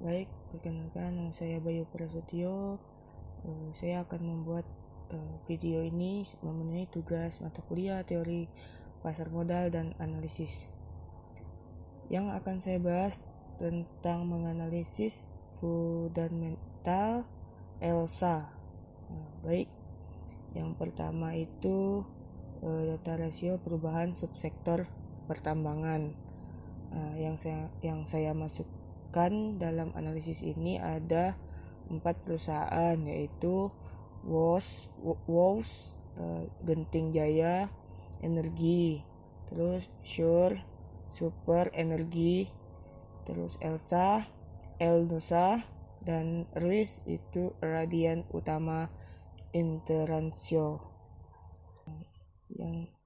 Baik, perkenalkan nama saya Bayu Prasetyo. Saya akan membuat video ini memenuhi tugas mata kuliah teori pasar modal dan analisis. Yang akan saya bahas tentang menganalisis fundamental ELSA. Baik, yang pertama itu data rasio perubahan subsektor pertambangan. Yang saya masukkan dalam analisis ini ada 4 perusahaan, yaitu WOS, Genting Jaya Energi, terus Sure Super Energi, terus ELSA, Elnusa, dan RUIS itu Radian Utama Internasio.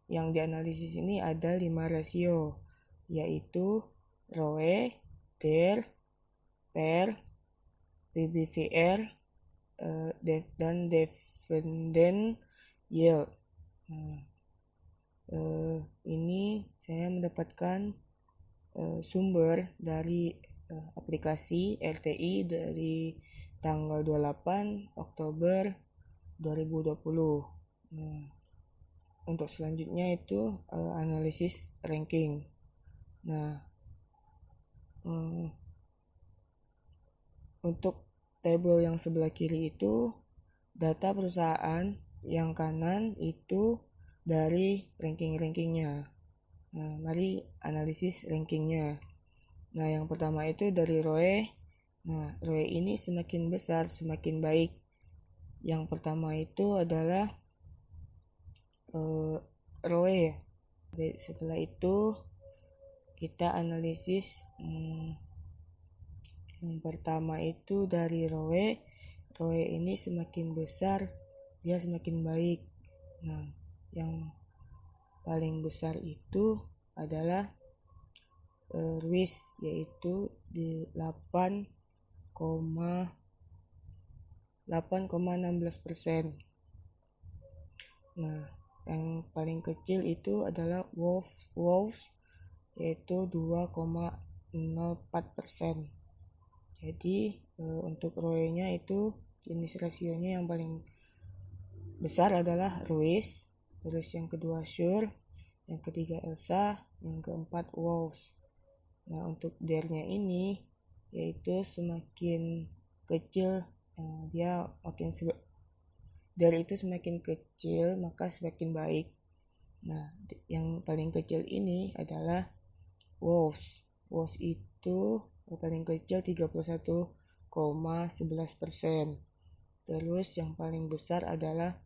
Yang dianalisis ini ada 5 rasio, yaitu ROE, DER, PER, PBVR, dan dividend yield. Ini saya mendapatkan sumber dari aplikasi RTI dari tanggal 28 Oktober 2020. Untuk selanjutnya itu analisis ranking. Untuk tabel yang sebelah kiri itu data perusahaan, yang kanan itu dari ranking-rankingnya. Mari analisis rankingnya. Yang pertama itu dari ROE. ROE ini semakin besar semakin baik. Yang pertama itu adalah ROE. Setelah itu kita analisis yang pertama itu dari ROE. ROE ini semakin besar dia semakin baik. Yang paling besar itu adalah RUIS, yaitu di 8,16%. Yang paling kecil itu adalah WOS, yaitu 2,04%. Jadi untuk ROE-nya itu jenis rasionya yang paling besar adalah RUIS, terus yang kedua Sure, yang ketiga ELSA, yang keempat WOS. Untuk DER-nya ini yaitu semakin kecil DER itu semakin kecil maka semakin baik. Yang paling kecil ini adalah WOS. WOS itu paling kecil 31,11%. Terus yang paling besar adalah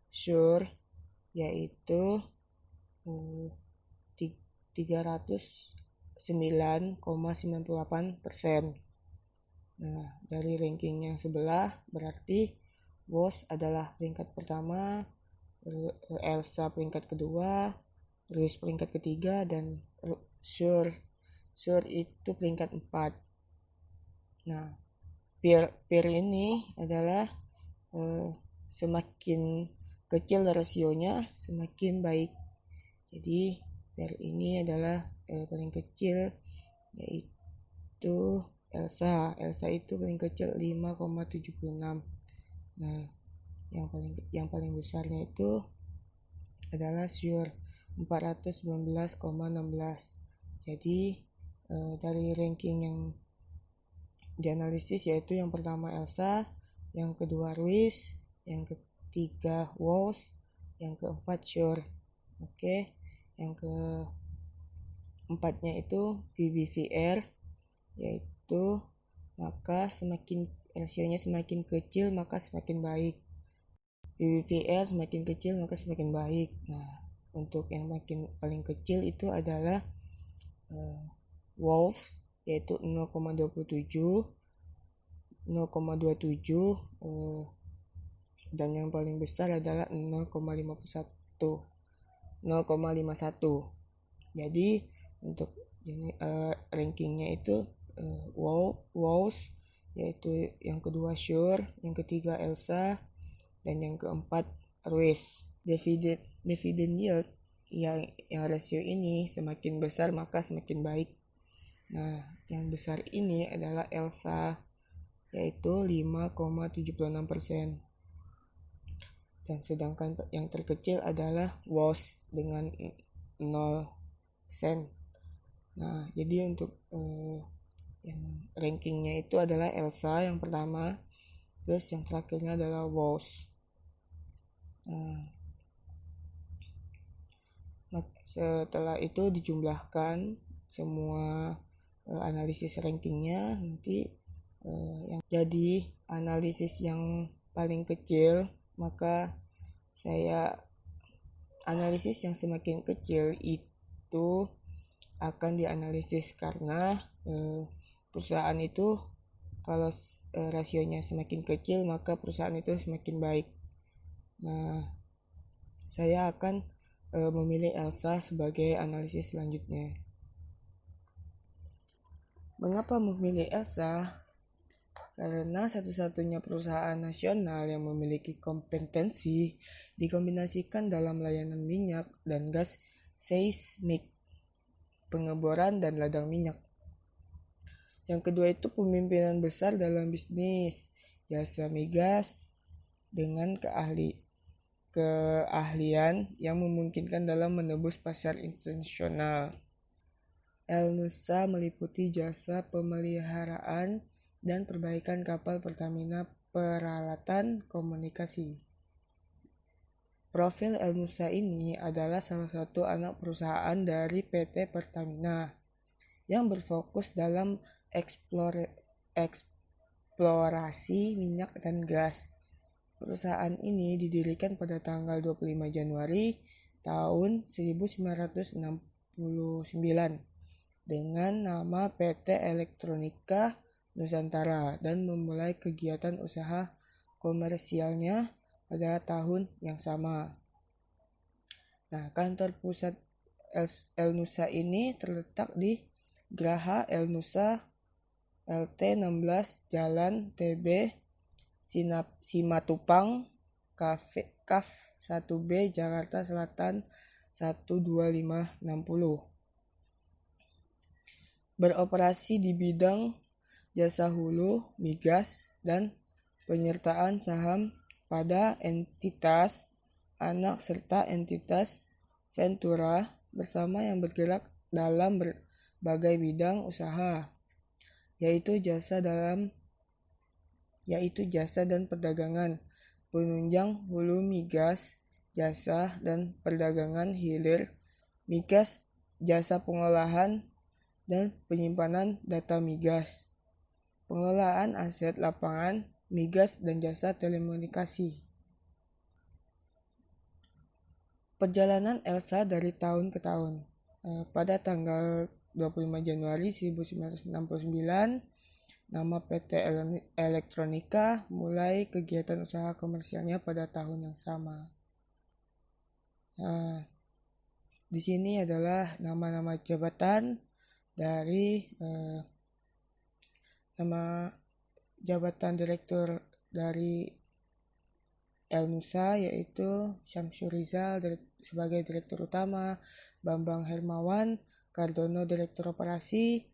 Sure, yaitu 309,98%. Dari ranking yang sebelah berarti WOS adalah peringkat pertama, ELSA peringkat kedua, RUIS peringkat ketiga, dan Sure itu peringkat 4. PER ini adalah semakin kecil rasionya semakin baik. Jadi PER ini adalah paling kecil, yaitu ELSA itu paling kecil 5,76. Yang paling besarnya itu adalah Sure 419,16. Jadi dari ranking yang dianalisis yaitu yang pertama ELSA, yang kedua RUIS, yang ketiga WOS, yang keempat Sure. Yang keempatnya itu PBVR, yaitu maka semakin rasionya semakin kecil maka semakin baik. PBVR semakin kecil maka semakin baik. Untuk yang paling kecil itu adalah WOS, yaitu 0,27, dan yang paling besar adalah 0,51. Jadi untuk rankingnya itu WOS, yaitu yang kedua Sure, yang ketiga ELSA, dan yang keempat RUIS. Dividend yield yang rasio ini semakin besar maka semakin baik. Nah, yang besar ini adalah Elsa, yaitu 5,76%. Dan sedangkan yang terkecil adalah WOS dengan 0 sen. Nah, jadi untuk yang rankingnya itu adalah Elsa yang pertama, terus yang terakhirnya adalah WOS. Setelah itu dijumlahkan semua analisis rankingnya, nanti yang jadi analisis yang paling kecil, maka saya analisis yang semakin kecil itu akan dianalisis karena perusahaan itu kalau rasionya semakin kecil maka perusahaan itu semakin baik. Nah, saya akan memilih Elsa sebagai analisis selanjutnya. Mengapa memilih Elsa? Karena satu-satunya perusahaan nasional yang memiliki kompetensi dikombinasikan dalam layanan minyak dan gas seismik, pengeboran dan ladang minyak. Yang kedua itu pemimpinan besar dalam bisnis jasa migas dengan keahlian yang memungkinkan dalam menembus pasar internasional. Elnusa meliputi jasa pemeliharaan dan perbaikan kapal Pertamina peralatan komunikasi. Profil Elnusa ini adalah salah satu anak perusahaan dari PT Pertamina yang berfokus dalam eksplorasi minyak dan gas. Perusahaan ini didirikan pada tanggal 25 Januari tahun 1969 dengan nama PT Elektronika Nusantara dan memulai kegiatan usaha komersialnya pada tahun yang sama. Nah, kantor pusat Elnusa ini terletak di Graha Elnusa LT 16 Jalan TB Simatupang Kaf 1B Jakarta Selatan 12560. Beroperasi di bidang jasa hulu, migas, dan penyertaan saham pada entitas anak serta entitas ventura bersama yang bergerak dalam berbagai bidang usaha, yaitu jasa dan perdagangan, penunjang hulu migas, jasa dan perdagangan hilir migas, jasa pengolahan dan penyimpanan data migas, pengelolaan aset lapangan migas dan jasa telekomunikasi. Perjalanan Elsa dari tahun ke tahun. Pada tanggal 25 Januari 1969, nama PT Elektronika mulai kegiatan usaha komersialnya pada tahun yang sama. Nah, di sini adalah nama-nama jabatan dari nama jabatan direktur dari Elnusa, yaitu Syamsur Rizal sebagai direktur utama, Bambang Hermawan Kardono direktur operasi,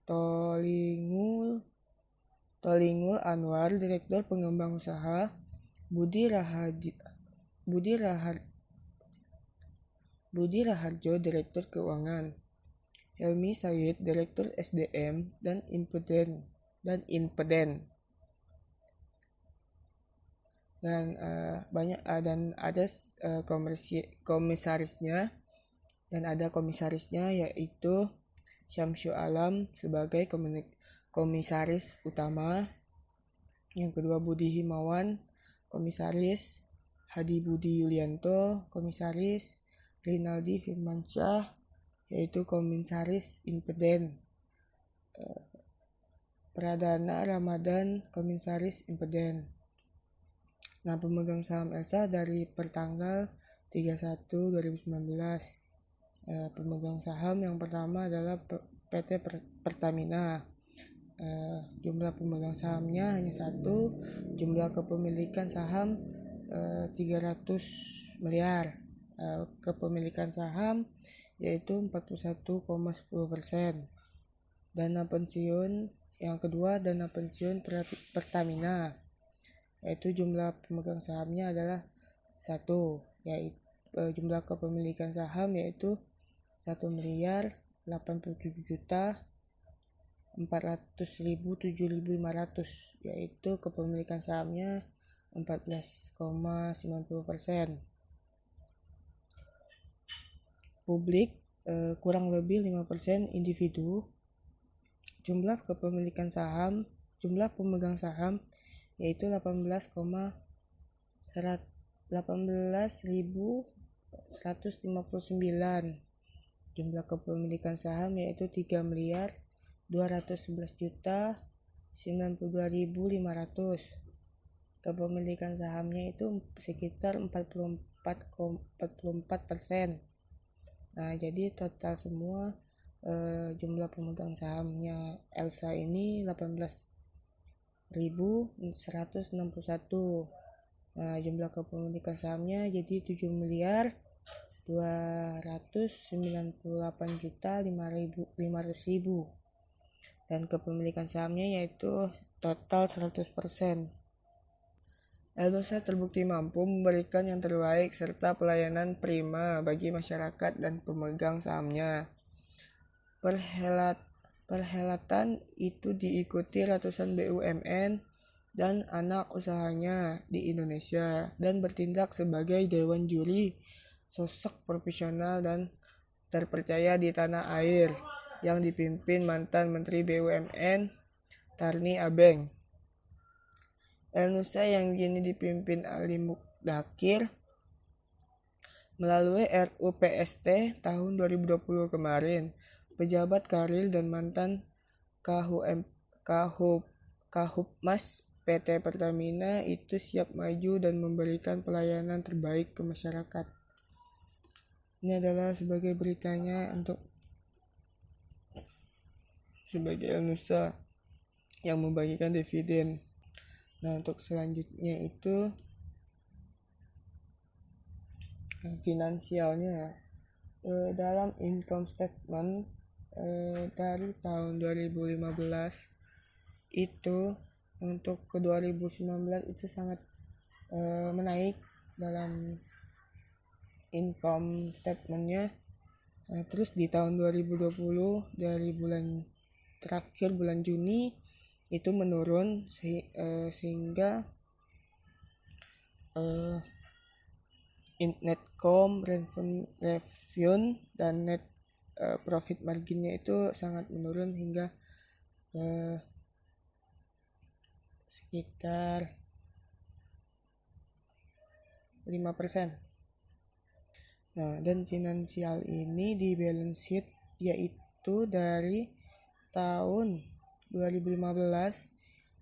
Tolingul Anwar direktur pengembang usaha, Budi Raharjo direktur keuangan, Helmi Said direktur SDM dan Impeden dan banyak dan ada komisarisnya yaitu Syamsu Alam sebagai komisaris utama. Yang kedua Budi Himawan komisaris, Hadi Budi Yulianto komisaris, Rinaldi Firmansyah yaitu komisaris Impeden, Pradana Ramadan komisaris Impeden. Nah, pemegang saham Elsa dari pertanggal 31/2019. Pemegang saham yang pertama adalah PT Pertamina. Jumlah pemegang sahamnya hanya 1, jumlah kepemilikan saham 300 miliar. Kepemilikan saham yaitu 41,10%. dana pensiun. Yang kedua, dana pensiun Pertamina, yaitu jumlah pemegang sahamnya adalah 1, yaitu jumlah kepemilikan saham yaitu 1.487.500, yaitu kepemilikan sahamnya 14,90%. Publik kurang lebih 5% individu. Jumlah pemegang saham yaitu 18.159. Jumlah kepemilikan saham yaitu 3.211.092.500. Kepemilikan sahamnya itu sekitar 44%. Nah, jadi total semua jumlah pemegang sahamnya Elsa ini 18.161. Nah, jumlah kepemilikan sahamnya jadi 7.298.500.000 dan kepemilikan sahamnya yaitu total 100%. Elnusa terbukti mampu memberikan yang terbaik serta pelayanan prima bagi masyarakat dan pemegang sahamnya. Perhelatan itu diikuti ratusan BUMN dan anak usahanya di Indonesia dan bertindak sebagai dewan juri, sosok profesional dan terpercaya di tanah air yang dipimpin mantan Menteri BUMN Tarni Abeng. Elnusa yang kini dipimpin Ali Mukdakir melalui RUU PST tahun 2020 kemarin. Pejabat Karil dan mantan Kahupmas PT Pertamina itu siap maju dan memberikan pelayanan terbaik ke masyarakat. Ini adalah sebagai beritanya sebagai Elnusa yang membagikan dividen. Nah, untuk selanjutnya itu finansialnya. Dalam income statement dari tahun 2015 itu untuk ke 2019 itu sangat menaik dalam income statementnya. Terus di tahun 2020 dari bulan Juni itu menurun sehingga netcom, revenue dan net profit marginnya itu sangat menurun hingga sekitar 5%. Nah, dan finansial ini di balance sheet yaitu dari tahun 2015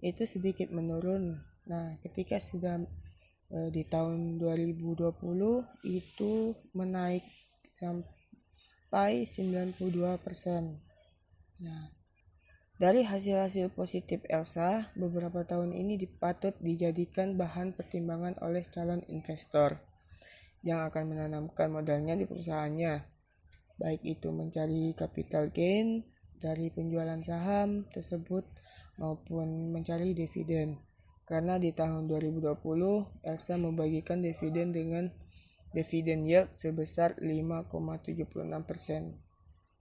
itu sedikit menurun. Nah, ketika sudah di tahun 2020 itu menaik sampai 92%. Nah, dari hasil-hasil positif Elsa, beberapa tahun ini patut dijadikan bahan pertimbangan oleh calon investor yang akan menanamkan modalnya di perusahaannya, baik itu mencari capital gain dari penjualan saham tersebut maupun mencari dividen. Karena di tahun 2020 Elsa membagikan dividen dengan dividen yield sebesar 5,76%.